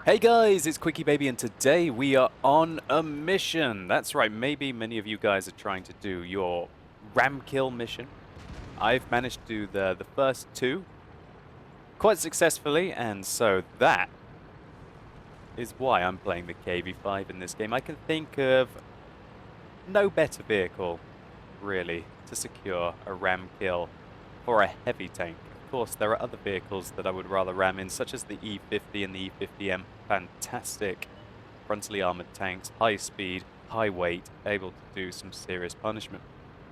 Hey guys, it's QuickyBaby and today we are on a mission. That's right, maybe many of you guys are trying to do your ram kill mission. I've managed to do the first two quite successfully, and so that is why I'm playing the KV-5 in this game. I can think of no better vehicle, really, to secure a ram kill for a heavy tank. Of course, there are other vehicles that I would rather ram in, such as the E50 and the E50M. Fantastic frontally armored tanks, high speed, high weight, able to do some serious punishment.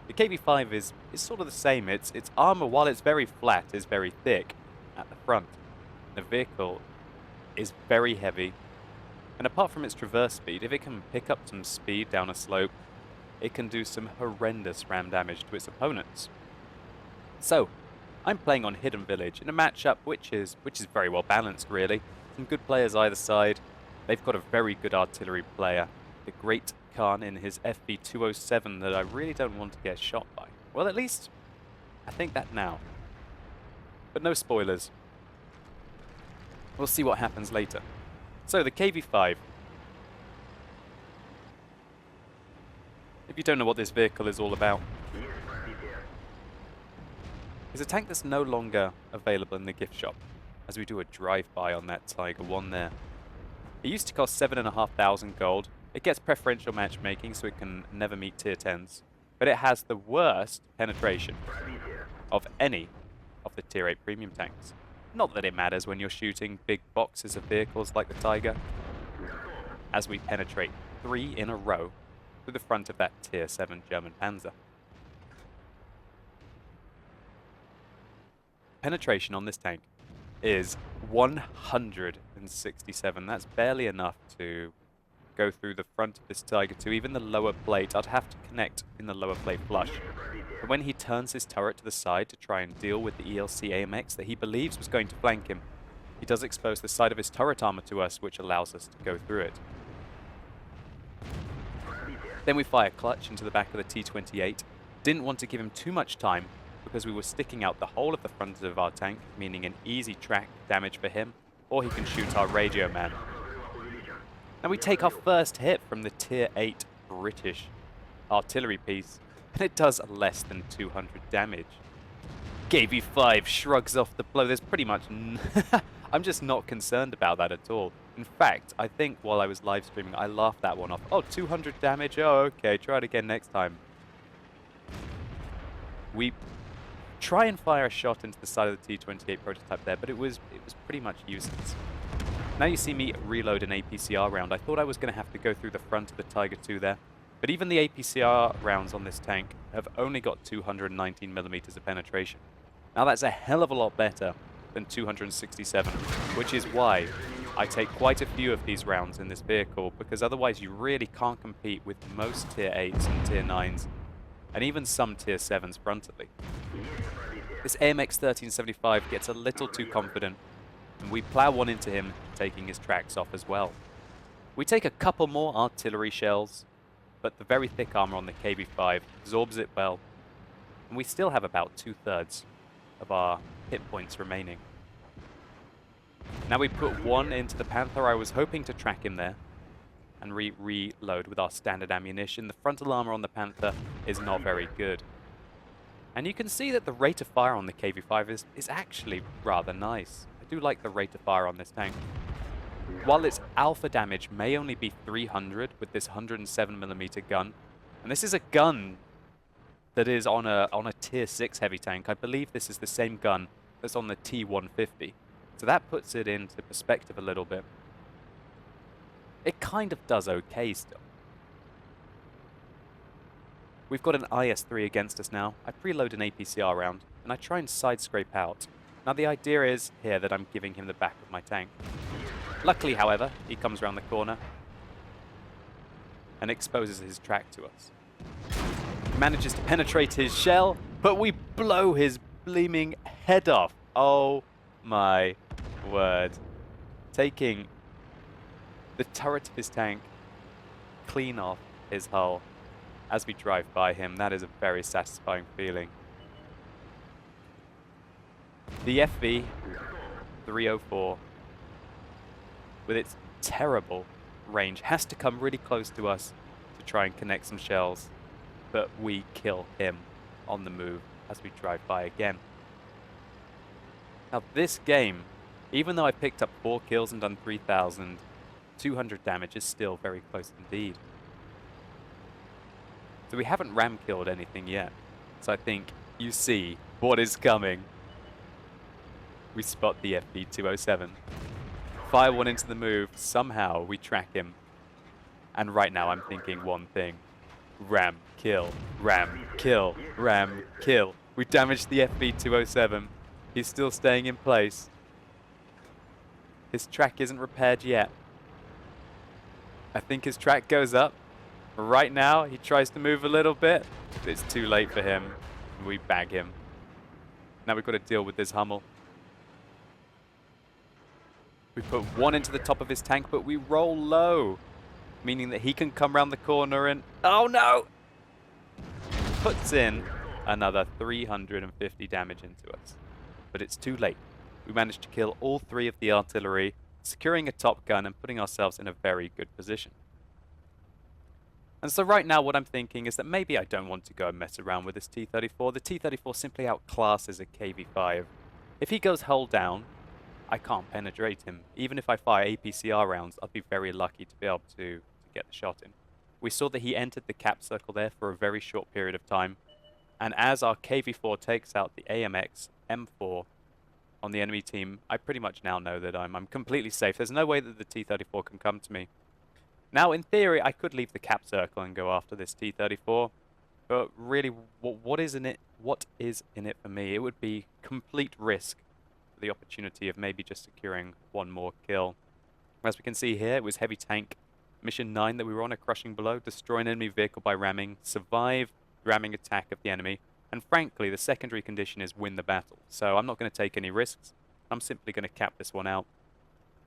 The KV-5 is sort of the same. Its armor, while it's very flat, is very thick at the front. The vehicle is very heavy, and apart from its traverse speed, if it can pick up some speed down a slope, it can do some horrendous ram damage to its opponents. So, I'm playing on Hidden Village in a matchup which is very well balanced, really. Some good players either side. They've got a very good artillery player, the Great Khan in his FV207 that I really don't want to get shot by. Well, at least I think that now. But no spoilers. We'll see what happens later. So, the KV-5. If you don't know what this vehicle is all about, it's a tank that's no longer available in the gift shop, as we do a drive-by on that Tiger 1 there. It used to cost 7,500 gold. It gets preferential matchmaking, so it can never meet tier 10s. But it has the worst penetration of any of the tier 8 premium tanks. Not that it matters when you're shooting big boxes of vehicles like the Tiger, as we penetrate 3 in a row through the front of that tier 7 German Panzer. Penetration on this tank is 167. That's barely enough to go through the front of this Tiger 2. Even the lower plate, I'd have to connect in the lower plate flush. But when he turns his turret to the side to try and deal with the ELC AMX that he believes was going to flank him, he does expose the side of his turret armor to us, which allows us to go through it. Then we fire clutch into the back of the T-28. Didn't want to give him too much time, because we were sticking out the whole of the front of our tank, meaning an easy track damage for him, or he can shoot our radio man. Now we take our first hit from the tier 8 British artillery piece, and it does less than 200 damage. KV-5 shrugs off the blow. There's pretty much I'm just not concerned about that at all. In fact, I think while I was live streaming, I laughed that one off. Oh, 200 damage? Oh, okay, try it again next time. We try and fire a shot into the side of the T-28 prototype there, but it was pretty much useless. Now you see me reload an APCR round. I thought I was going to have to go through the front of the Tiger 2 there, but even the APCR rounds on this tank have only got 219mm of penetration. Now that's a hell of a lot better than 267, which is why I take quite a few of these rounds in this vehicle, because otherwise you really can't compete with most tier 8s and tier 9s, and even some tier 7s frontally. This AMX 1375 gets a little too confident, and we plow one into him, taking his tracks off as well. We take a couple more artillery shells, but the very thick armor on the KV-5 absorbs it well, and we still have about 2/3 of our hit points remaining. Now we put one into the Panther. I was hoping to track him there and reload with our standard ammunition. The frontal armor on the Panther is not very good. And you can see that the rate of fire on the KV-5 is actually rather nice. I do like the rate of fire on this tank. While its alpha damage may only be 300 with this 107mm gun, and this is a gun that is on a tier 6 heavy tank. I believe this is the same gun that's on the T-150. So that puts it into perspective a little bit. It kind of does okay still. We've got an IS-3 against us now. I preload an APCR round, and I try and side scrape out. Now the idea is here that I'm giving him the back of my tank. Luckily, however, he comes around the corner and exposes his track to us. Manages to penetrate his shell, but we blow his gleaming head off. Oh my word. Taking the turret of his tank clean off his hull as we drive by him. That is a very satisfying feeling. The FV 304 with its terrible range, has to come really close to us to try and connect some shells. But we kill him on the move as we drive by again. Now this game, even though I picked up 4 kills and done 3,200 damage, is still very close indeed. So we haven't ram killed anything yet. So I think you see what is coming. We spot the FB-207. Fire one into the move. Somehow we track him. And right now I'm thinking one thing. Ram, kill, ram, kill, ram, kill. We damaged the FB-207. He's still staying in place. His track isn't repaired yet. I think his track goes up. Right now, he tries to move a little bit, but it's too late for him. We bag him. Now we've got to deal with this Hummel. We put one into the top of his tank, but we roll low, meaning that he can come around the corner and... Oh no! Puts in another 350 damage into us. But it's too late. We managed to kill all 3 of the artillery, securing a top gun and putting ourselves in a very good position. And so right now what I'm thinking is that maybe I don't want to go and mess around with this T-34. The T-34 simply outclasses a KV-5. If he goes hull down, I can't penetrate him. Even if I fire APCR rounds, I'll be very lucky to be able to get the shot in. We saw that he entered the cap circle there for a very short period of time. And as our KV-4 takes out the AMX M4 on the enemy team, I pretty much now know that I'm completely safe. There's no way that the T-34 can come to me. Now, in theory, I could leave the cap circle and go after this T-34, but really, what is in it for me? It would be complete risk for the opportunity of maybe just securing one more kill. As we can see here, it was heavy tank mission 9 that we were on, a crushing blow, destroy an enemy vehicle by ramming, survive the ramming attack of the enemy, and frankly, the secondary condition is win the battle. So I'm not going to take any risks. I'm simply going to cap this one out.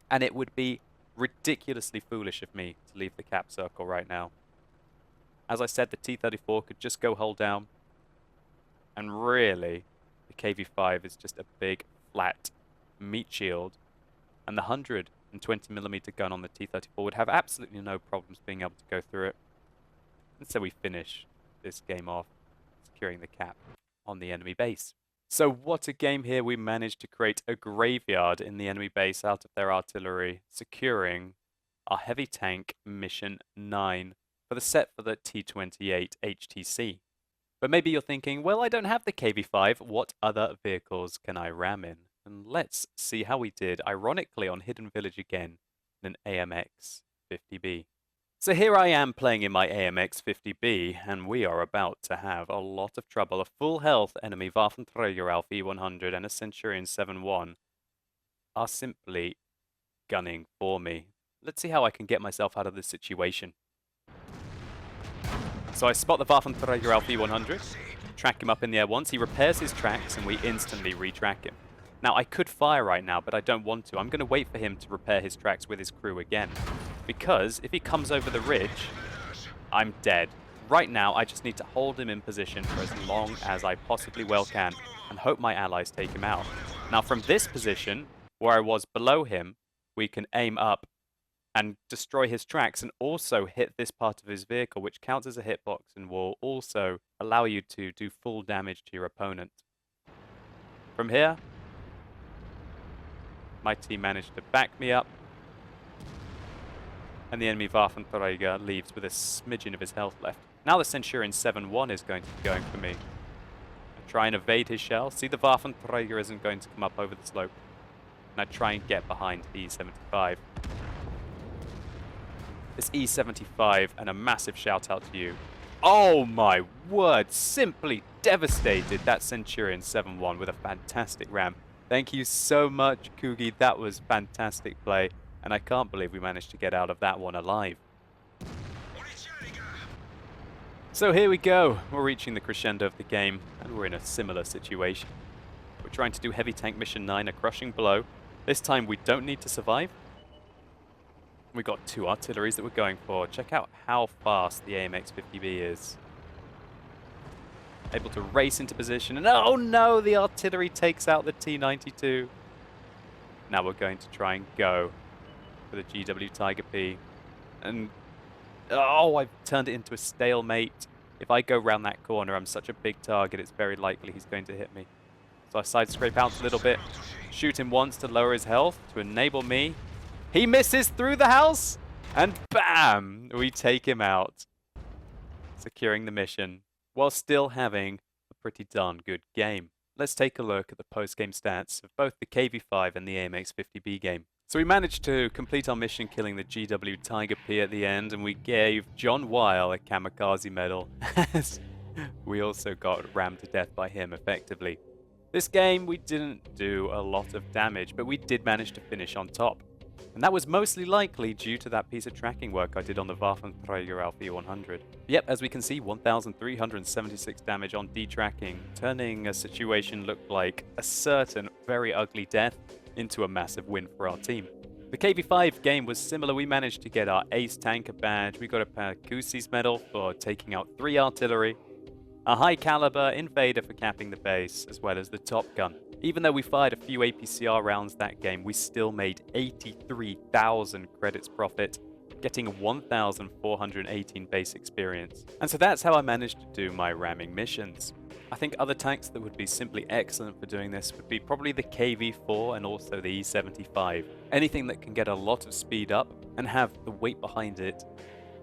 And it would be ridiculously foolish of me to leave the cap circle right now. As I said, the T-34 could just go hull down. And really, the KV-5 is just a big, flat meat shield. And the 120mm gun on the T-34 would have absolutely no problems being able to go through it. And so we finish this game off, securing the cap on the enemy base. So what a game here. We managed to create a graveyard in the enemy base out of their artillery, securing our heavy tank mission 9 for the set for the T-28 HTC. But maybe you're thinking, well, I don't have the KV-5. What other vehicles can I ram in? And let's see how we did, ironically, on Hidden Village again in an AMX 50B. So here I am playing in my AMX 50B, and we are about to have a lot of trouble. A full health enemy Waffenträger Alpha E100 and a Centurion 7-1 are simply gunning for me. Let's see how I can get myself out of this situation. So I spot the Waffenträger Alpha E100, track him up in the air once, he repairs his tracks, and we instantly retrack him. Now, I could fire right now, but I don't want to. I'm going to wait for him to repair his tracks with his crew again. Because if he comes over the ridge, I'm dead. Right now, I just need to hold him in position for as long as I possibly well can and hope my allies take him out. Now, from this position, where I was below him, we can aim up and destroy his tracks and also hit this part of his vehicle, which counts as a hitbox and will also allow you to do full damage to your opponent. From here, my team managed to back me up, and the enemy Waffenträger leaves with a smidgen of his health left. Now the Centurion 7-1 is going to be going for me. I try and evade his shell. See, the Waffenträger isn't going to come up over the slope. And I try and get behind the E75. This E75, and a massive shout out to you. Oh my word, simply devastated that Centurion 7-1 with a fantastic ram. Thank you so much, Kugi. That was fantastic play, and I can't believe we managed to get out of that one alive. So here we go. We're reaching the crescendo of the game, and we're in a similar situation. We're trying to do heavy tank mission 9, a crushing blow. This time we don't need to survive. We've got 2 artilleries that we're going for. Check out how fast the AMX 50B is. Able to race into position, and oh no, the artillery takes out the T-92. Now we're going to try and go for the GW Tiger P. And, oh, I've turned it into a stalemate. If I go round that corner, I'm such a big target, it's very likely he's going to hit me. So I side scrape out a little bit, shoot him once to lower his health, to enable me. He misses through the house, and bam! We take him out, securing the mission, while still having a pretty darn good game. Let's take a look at the post-game stats of both the KV-5 and the AMX-50B game. So we managed to complete our mission killing the GW Tiger P at the end, and we gave John Weil a kamikaze medal, as we also got rammed to death by him effectively. This game, we didn't do a lot of damage, but we did manage to finish on top. And that was mostly likely due to that piece of tracking work I did on the Waffenträger Alpha 100. Yep, as we can see, 1,376 damage on detracking, turning a situation looked like a certain very ugly death into a massive win for our team. The KV-5 game was similar. We managed to get our Ace Tanker badge, we got a Percusis medal for taking out 3 artillery, a high caliber invader for capping the base, as well as the Top Gun. Even though we fired a few APCR rounds that game, we still made 83,000 credits profit, getting 1,418 base experience. And so that's how I managed to do my ramming missions. I think other tanks that would be simply excellent for doing this would be probably the KV-4 and also the E-75. Anything that can get a lot of speed up and have the weight behind it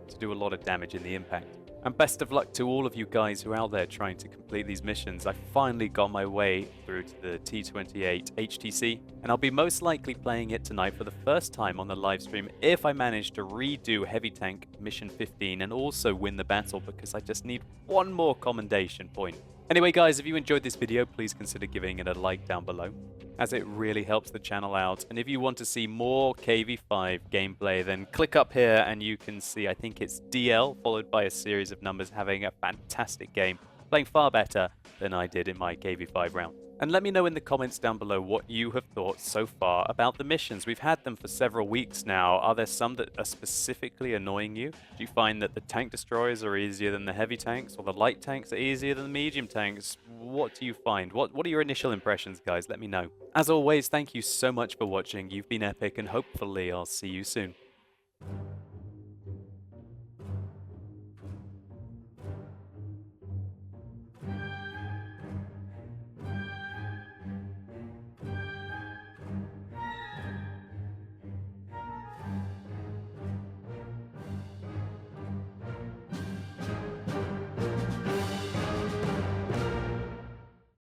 to do a lot of damage in the impact. And best of luck to all of you guys who are out there trying to complete these missions. I finally got my way through to the T28 HTC, and I'll be most likely playing it tonight for the first time on the live stream if I manage to redo Heavy Tank Mission 15 and also win the battle, because I just need one more commendation point. Anyway guys, if you enjoyed this video, please consider giving it a like down below, as it really helps the channel out. And if you want to see more KV-5 gameplay, then click up here and you can see, I think it's DL followed by a series of numbers, having a fantastic game, playing far better than I did in my KV-5 round. And let me know in the comments down below what you have thought so far about the missions. We've had them for several weeks now. Are there some that are specifically annoying you? Do you find that the tank destroyers are easier than the heavy tanks, or the light tanks are easier than the medium tanks? What do you find? What are your initial impressions, guys? Let me know. As always, thank you so much for watching. You've been epic, and hopefully I'll see you soon.